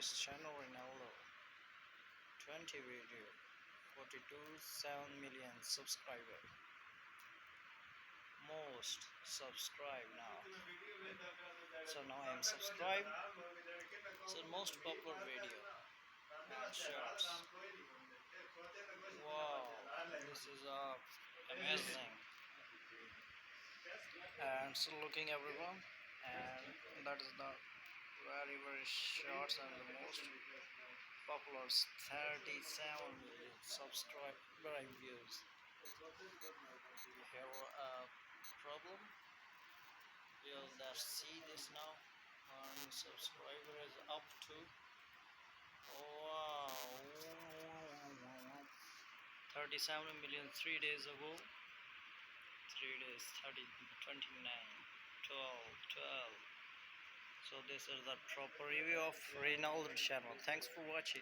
this channel Ronaldo 20 video 42.7 million subscriber. Most subscribe now. So now I am subscribed. So most popular video and shorts. Wow, this is amazing. And so looking everyone, and that is the very short and the most popular 37 million subscriber views. Here problem, you'll see this now, and subscriber is up to, wow, 37 million 3 days ago. 3 days, 30, 29, 12. So this is the proper review of Ronaldo channel. Thanks for watching.